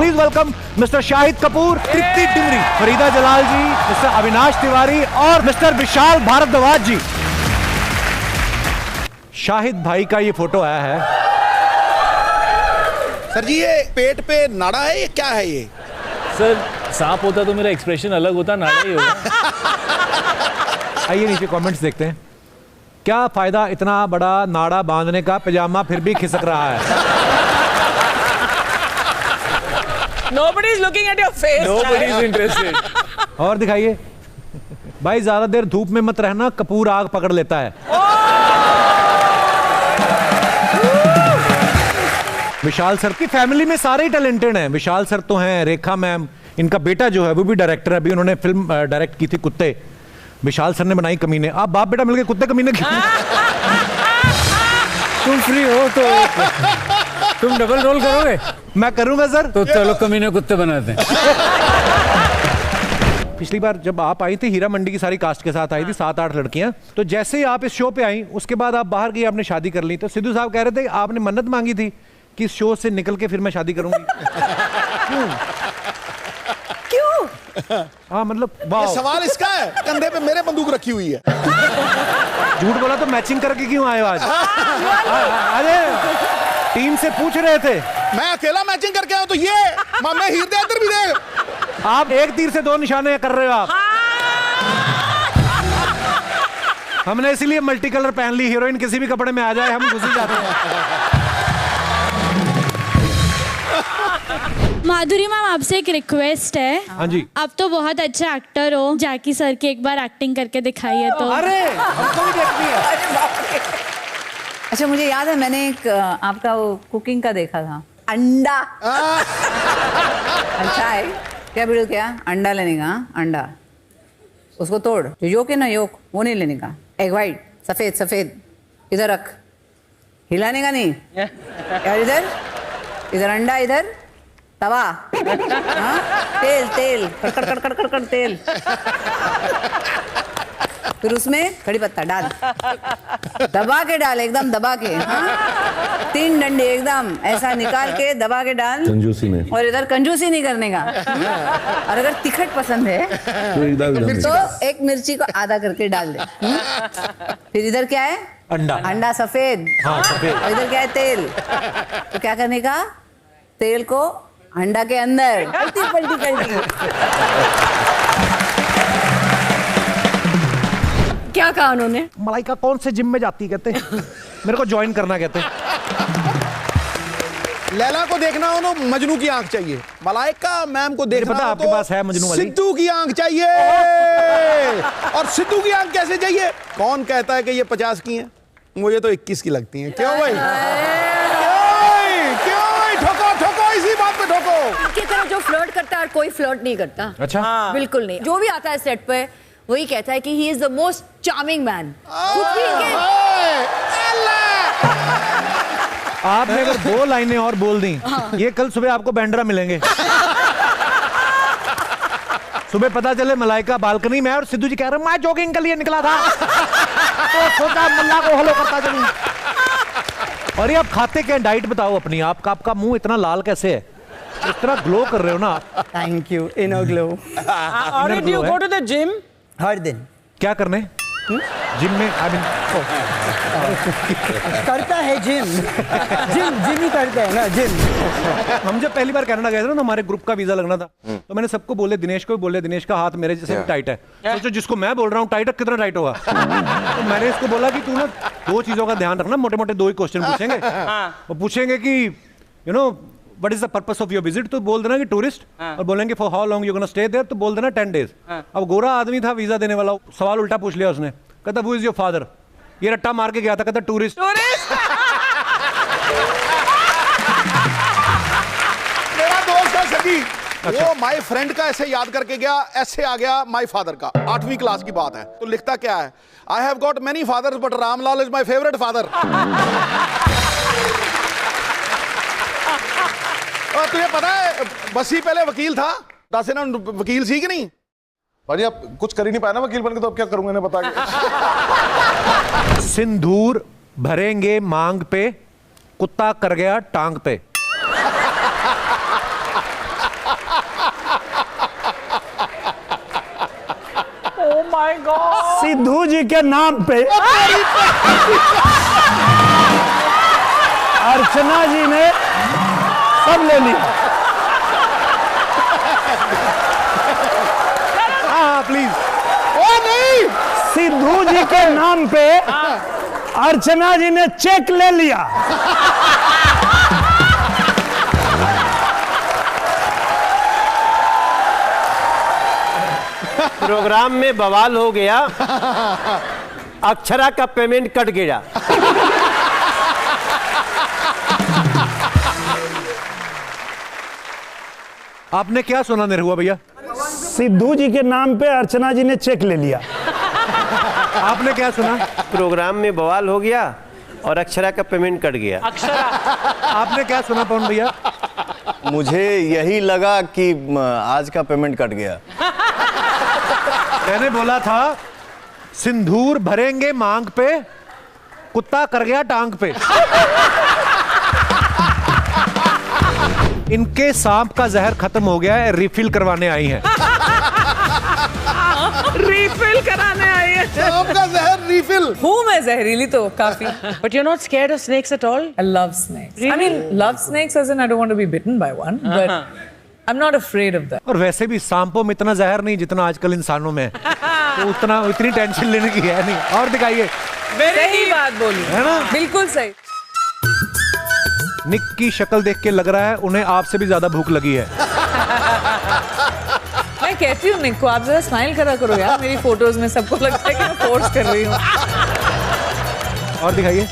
Please welcome mister Shahid Kapoor, Tripti Dimri, Farida Jalal ji, mister Avinash Tiwari और mister Vishal Bhardwaj ji. Shahid भाई का ये फोटो आया है। सर जी ये पेट पे नाड़ा है, ये क्या है ये? सर सांप होता तो मेरा एक्सप्रेशन अलग होता, नाड़ा ही होगा। आइए नीचे कमेंट्स देखते हैं। क्या फायदा इतना बड़ा नाड़ा बांधने का, पजामा फिर भी खिसक रहा है। Nobody is looking at your face. Nobody is interested. और दिखाइए भाई, ज्यादा देर धूप में मत रहना, कपूर आग पकड़ लेता है। विशाल सर की फैमिली में सारे ही टैलेंटेड हैं। विशाल सर तो हैं, रेखा मैम, इनका बेटा जो है वो भी डायरेक्टर है, अभी उन्होंने फिल्म डायरेक्ट की थी कुत्ते, विशाल सर ने बनाई कमीने। आप बाप बेटा मिलके कुत्ते कमीने की। तुम फ्री हो तो तुम डबल रोल करोगे? मैं करूंगा सर। तो चलो कमीने कुत्ते बनाते हैं। पिछली बार जब आप आई थी, हीरा मंडी की सारी कास्ट के साथ आई थी, 7-8 लड़कियां। तो जैसे ही आप इस शो पे आई, उसके बाद आप बाहर गई, आपने शादी कर ली। तो सिद्धू साहब कह रहे थे आपने मन्नत मांगी थी कि इस शो से निकल के फिर मैं शादी करूंगी। क्यों? हाँ मतलब ये सवाल इसका है, कंधे पे मेरे बंदूक रखी हुई है। झूठ बोला तो मैचिंग करके क्यों आए आज? अरे टीम से पूछ रहे थे। मैं अकेला मैचिंग करके आया तो ये मामे हीर दे, इधर भी दे। आप एक तीर से 2 निशाने कर रहे हो आप। हमने इसीलिए मल्टी कलर पहन ली, हीरोइन किसी भी कपड़े में आ जाए हम घुस ही जाते हैं। माधुरी मैम, आपसे एक रिक्वेस्ट है। हाँ जी। आप तो बहुत अच्छे एक्टर हो, जैकी सर की एक बार एक्टिंग करके दिखाइए तो। अरे हमको भी देखनी है। अच्छा मुझे याद है, मैंने एक आपका वो कुकिंग का देखा था, अंडा। अच्छा है क्या वीडियो? क्या अंडा लेने का? अंडा उसको तोड़, जो योक है ना, योक वो नहीं लेने का, एग वाइट सफेद सफेद, इधर रख, हिलाने का नहीं यार। इधर अंडा, इधर तवा, हाँ तेल तेल कड़कड़ कड़कड़ कड़कड़ तेल, फिर उसमें कड़ी पत्ता डाल, दबा के डाल, एकदम दबा के, हाँ 3 डंडे एकदम ऐसा निकाल के दबा के डाल, कंजूसी में। और इधर कंजूसी नहीं करने का। और अगर तिखट पसंद है तो एक मिर्ची को आधा करके डाल दे। फिर इधर क्या है? अंडा। अंडा सफेद, हाँ सफेद। और इधर क्या है? तेल। तो क्या करने का? तेल को अंडा के अंदर पलटी पलटी पलटी। क्या कहा उन्होंने? मलाइका कौन से जिम में जाती कहते मेरे को ज्वाइन करना कहते। लैला को देखना हो तो मजनू की आंख चाहिए, मलाइका मैम को देखना पता हो आपके तो पास है मजनू वाली? सिद्धू की आंख चाहिए। और सिद्धू की आंख कैसे चाहिए? कौन कहता है कि ये 50 की है? मुझे तो 21 की लगती है। क्यों भाई? क्यों भाई? ठोको ठोको, इसी बात पे ठोको। की तरह जो फ्लर्ट करता है और कोई फ्लर्ट नहीं करता। अच्छा। हाँ। बिल्कुल नहीं। जो भी आता है सेट पे वही कहता है कि he is the most charming man. आपने अगर 2 लाइनें और बोल दी, ये कल सुबह आपको बैंड्रा मिलेंगे। सुबह पता चले मलाइका बालकनी में और सिद्धू जी कह रहे मैं जॉगिंग के लिए निकला था, तो सोचा मुल्ला को हेलो करता चलूं। और ये आप खाते क्या? डाइट बताओ अपनी। आपका मुंह इतना लाल कैसे है? इस तरह ग्लो कर रहे हो ना। Thank you, inner glow. और do you go to the gym? हर दिन। क्या करने? जिम में करता है जिम ही करते हैं ना, जिम। हम जब पहली बार कनाडा गए थे ना, तो हमारे ग्रुप का वीजा लगना था, तो मैंने सबको बोले, दिनेश को भी बोले, दिनेश का हाथ मेरे जैसे टाइट है। सोचो जिसको मैं बोल रहा हूँ टाइट है, कितना टाइट होगा। तो मैंने इसको बोला कि तू ना 2 चीजों का ध्यान रखना, मोटे मोटे 2 ही क्वेश्चन पूछेंगे। वो पूछेंगे कि you know what is the purpose of your visit, तो बोल देना कि टूरिस्ट। और बोलेंगे for how long you gonna stay there, तो बोल देना 10 days। अब गोरा आदमी था वीजा देने वाला, सवाल उल्टा पूछ लिया उसने। कहता हु इज योर फादर? ये रट्टा मार के गया था, कहता टूरिस्ट। मेरा दोस्त है सभी, वो माय फ्रेंड का ऐसे याद करके गया, ऐसे आ गया माय फादर का। 8वीं क्लास की बात है। तो लिखता क्या है? I have got many fathers but Ramlal is my favourite father. और तुझे पता है बसी पहले वकील था, 10 दिन वकील सीख नहीं। भाजी आप कुछ कर ही नहीं पाया ना वकील बनके, तो अब क्या करूंगा इन्हें बता के। सिंदूर भरेंगे मांग पे, कुत्ता कर गया टांग पे। सिद्धू जी के नाम पे अर्चना जी ने सब ले लिया। हाँ प्लीज। ओ नहीं, सिद्धू जी के नाम पे अर्चना जी ने चेक ले लिया। प्रोग्राम में बवाल हो गया, अक्षरा का पेमेंट कट गया। आपने क्या सुना निरहुआ भैया? सिद्धू जी के नाम पे अर्चना जी ने चेक ले लिया। आपने क्या सुना? प्रोग्राम में बवाल हो गया और अक्षरा का पेमेंट कट गया। आपने क्या सुना पवन भैया? मुझे यही लगा कि आज का पेमेंट कट गया। मैंने बोला था सिंदूर भरेंगे मांग पे, कुत्ता कर गया टांग पे। इनके सांप का जहर खत्म हो गया है, रिफिल करवाने आई हैं। रिफिल कराने आई है। सांप का जहर रिफिल। हूँ मैं जहरीली तो काफी। But you're not scared of snakes at all? I love snakes. I mean, love snakes as in I don't want to be bitten by one, but I'm not afraid of that. और वैसे भी सांपों में इतना जहर नहीं जितना आजकल इंसानों में है, तो इतनी टेंशन लेने की है नहीं। और दिखाइए। सही बात बोली है ना? बिल्कुल सही। निक की शक्ल देख के लग रहा है उन्हें आपसे भी ज्यादा भूख लगी है। मैं कहती हूँ निक को, आप जरा स्माइल करा करो यार। मेरी फोटोज में सबको लगता है कि मैं फोर्स कर रही हूँ। और दिखाइए।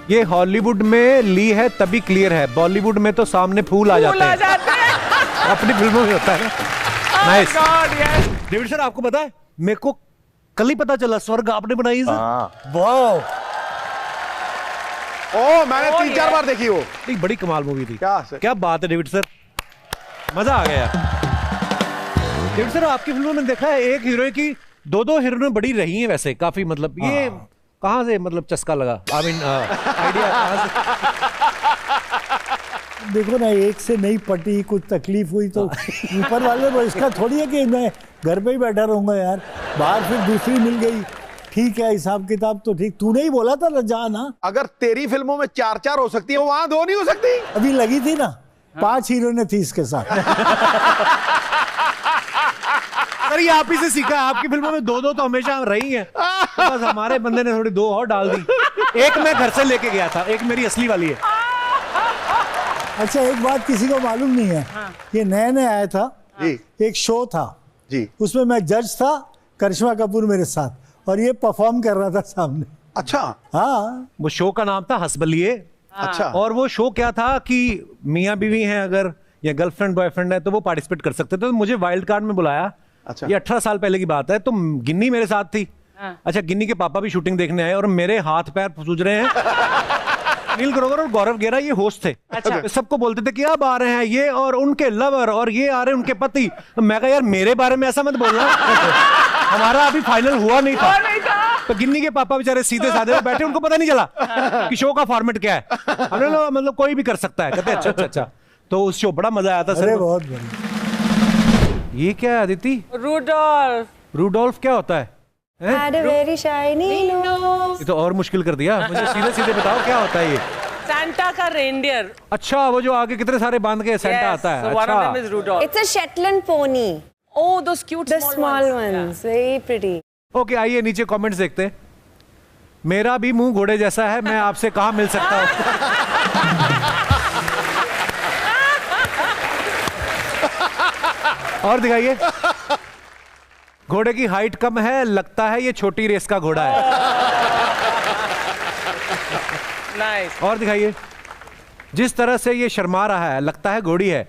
ये हॉलीवुड में ली है तभी क्लियर है, बॉलीवुड में तो सामने फूल आ जाते हैं। अपनी फिल्मों में होता है ना। नाइस। डेविड सर, आपको पता है मेरे को कल ही पता चला स्वर्ग आपने बनाई। वाह। ओ मैंने 3-4 बार देखी वो। एक बड़ी कमाल मूवी थी। क्या बात है डेविड सर, मजा आ गया। डेविड सर, आपकी फिल्मों में देखा है एक हीरो की 2-2 हीरोइनें बड़ी रही हैं वैसे काफी, मतलब ये कहाँ से मतलब चस्का लगा? आई मीन आइडिया कहाँ से? देखो ना, एक से नहीं पटी, कुछ तकलीफ हुई तो ऊपर वाले को इसका थोड़ी है कि मैं घर पे ही बैठा रहूंगा यार। बाहर फिर दूसरी मिल गई, ठीक है, हिसाब किताब तो ठीक। तूने ही बोला था ना जा ना। अगर तेरी फिल्मों में 4-4 हो सकती है, वहां 2 नहीं हो सकती? अभी लगी थी ना, 5 हीरोइनें थी इसके साथ। सर ये आप ही से सीखा है, आपकी फिल्मों में 2-2 तो हमेशा रही हैं। तो बस हमारे बंदे ने थोड़ी 2 और डाल दी। एक मैं घर से लेके गया था, एक मेरी असली वाली है। अच्छा, एक बात किसी को मालूम नहीं है। ये नया आया था जी। एक शो था जी, उसमें मैं जज था, करिश्मा कपूर मेरे साथ, और ये परफॉर्म कर रहा था सामने। अच्छा। हाँ, वो शो का नाम था हंसबलिए। अच्छा। और वो शो क्या था कि मियाँ बीवी हैं अगर, या गर्लफ्रेंड बॉयफ्रेंड है तो वो पार्टिसिपेट कर सकते थे। तो मुझे वाइल्ड कार्ड में बुलाया। अच्छा। ये 18 साल पहले की बात है। तो गिन्नी मेरे साथ थी। अच्छा, गिन्नी के पापा भी शूटिंग देखने आए और मेरे हाथ पैर सूज रहे हैं। नील ग्रोवर और गौरव गेरा ये होस्ट थे। अच्छा। सबको बोलते थे कि अब आ रहे हैं ये और उनके लवर, और ये आ रहे हैं उनके पति। मैं कहा यार मेरे बारे में ऐसा मत बोलना। हमारा अभी फाइनल हुआ नहीं था। तो गिन्नी के पापा बेचारे सीधे साधे बैठे, उनको पता नहीं चला कि शो का फॉर्मेट क्या है। हमने मतलब कोई भी कर सकता है। कहते अच्छा अच्छा अच्छा। तो उस शो बड़ा मजा आया था सर। बहुत बढ़िया। ये क्या है अदिति? रूडोल्फ। रूडोल्फ क्या होता है? Had a very shiny nose. ये तो और मुश्किल कर दिया। मुझे सीधे सीधे बताओ क्या होता है ये? सैंटा का रेनडियर। अच्छा, वो जो आगे कितने सारे बांध के सैंटा आता है। So one of them is Rudolph. It's a Shetland pony. Oh, those cute The small ones. Very pretty. Okay, आइए नीचे कमेंट्स देखते हैं। मेरा भी मुंह घोड़े जैसा है, मैं आपसे कहाँ मिल सकता हूँ? और दिखाइए। घोड़े की हाइट कम है, लगता है ये छोटी रेस का घोड़ा है। Nice. और दिखाइए। जिस तरह से ये शर्मा रहा है लगता है घोड़ी है,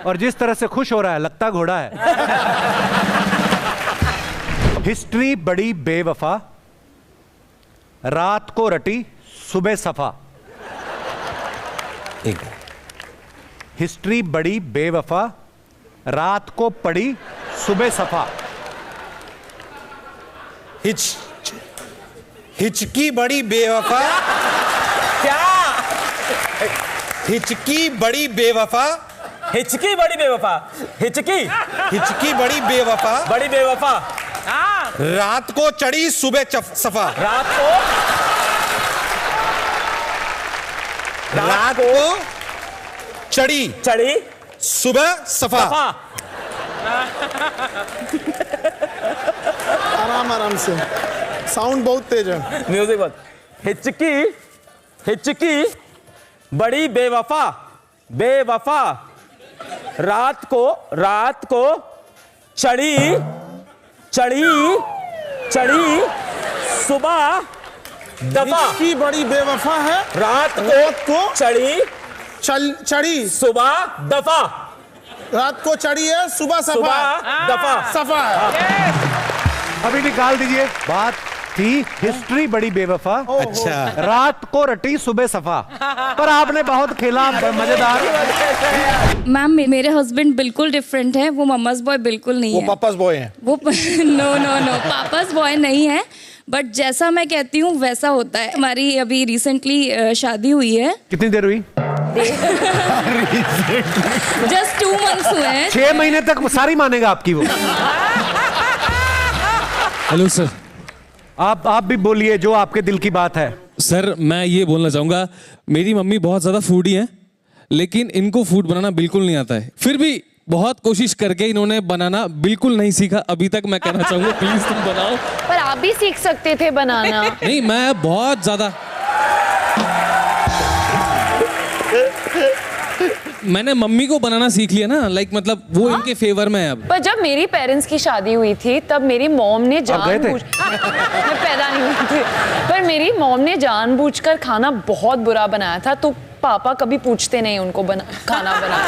और जिस तरह से खुश हो रहा है लगता घोड़ा है। हिस्ट्री बड़ी बेवफा, रात को रटी सुबह सफा। हिस्ट्री बड़ी बेवफा, रात को पड़ी सुबह सफा। हिचकी बड़ी बेवफा। क्या? हिचकी बड़ी बेवफा। हिचकी बड़ी बेवफा। हिचकी बड़ी बेवफा। बड़ी बेवफा। रात को चढ़ी सुबह सफा। रात को चढ़ी सुबह सफा। आराम से, साउंड बहुत तेज है। म्यूजिक बहुत। हिचकी बड़ी बेवफा रात को चढ़ी सुबह दफा। की बड़ी बेवफा है। रात को चढ़ी सुबह दफा। रात को चढ़ी है, सुबह सफा है। अभी निकाल दीजिए। बात थी हिस्ट्री बड़ी बेवफा, अच्छा, रात को रटी सुबह सफा, पर आपने बहुत खेला, मजेदार। मैम मेरे हस्बैंड बिल्कुल डिफरेंट है, वो मम्माज बॉय बिल्कुल नहीं है। वो पापास बॉय हैं। वो नो पापास बॉय नहीं है, बट जैसा मैं कहती हूँ वैसा होता है। हमारी अभी रिसेंटली शादी हुई है। कितनी देर हुई? जस्ट 2 months हुए हैं। 6 महीने तक सारी मानेगा आपकी वो। हेलो सर, आप भी बोलिए जो आपके दिल की बात है। सर मैं ये बोलना चाहूँगा, मेरी मम्मी बहुत ज़्यादा फूडी है, लेकिन इनको फूड बनाना बिल्कुल नहीं आता है। फिर भी बहुत कोशिश करके इन्होंने बनाना बिल्कुल नहीं सीखा अभी तक। मैं कहना चाहूँगा प्लीज तुम बनाओ। पर आप भी सीख सकते थे बनाना। नहीं, मैं बहुत ज़्यादा मैंने मम्मी को बनाना सीख लिया ना, लाइक मतलब वो इनके फेवर में है अब। पर जब मेरी पेरेंट्स की शादी हुई थी तब मेरी मॉम ने जानबूझ मैं पैदा नहीं हुई थी, पर मेरी मॉम ने जानबूझकर खाना बहुत बुरा बनाया था, तो पापा कभी पूछते नहीं उनको खाना बनाना।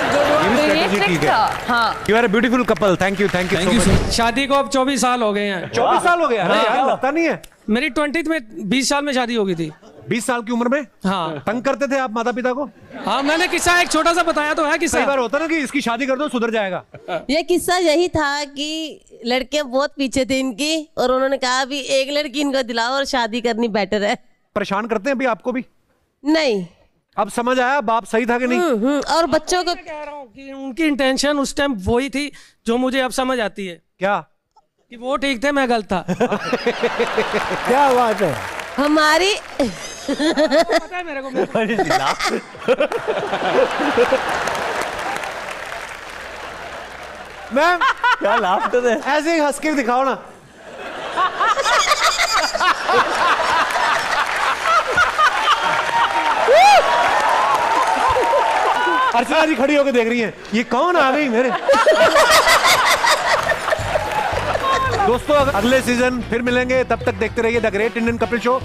ये ट्रिक था। हाँ, you are a beautiful couple. Thank you so much. शादी को अब 24 साल हो गए हैं। 24 साल हो गया? अरे यार, लगता नहीं है। मेरी 20 में 20 साल में शादी हो गई थी। 20 साल की उम्र में? हाँ। तंग करते थे आप माता पिता को? हाँ, मैंने किस्सा एक छोटा सा बताया तो है। किस्सा कई बार होता ना कि इसकी शादी कर दो सुधर जाएगा। ये किस्सा यही था कि लड़के बहुत पीछे थे इनकी, और उन्होंने कहा अभी एक लड़की इनको दिलाओ और शादी करनी बेटर है। परेशान करते हैं अभी आपको भी? नहीं। अब समझ आया बाप सही था कि नहीं? और बच्चों को कह रहा हूँ कि उनकी इंटेंशन उस टाइम वही थी जो मुझे अब समझ आती है। क्या? कि वो ठीक थे, मैं गलत था। क्या बात है? हमारी पता है मेरे को। मैम क्या लाफ थे? ऐसे ही हंस के दिखाओ ना। अर्चना जी खड़ी होकर देख रही हैं, ये कौन आ गई मेरे। दोस्तों अगले सीजन फिर मिलेंगे, तब तक देखते रहिए the great Indian Kapil show.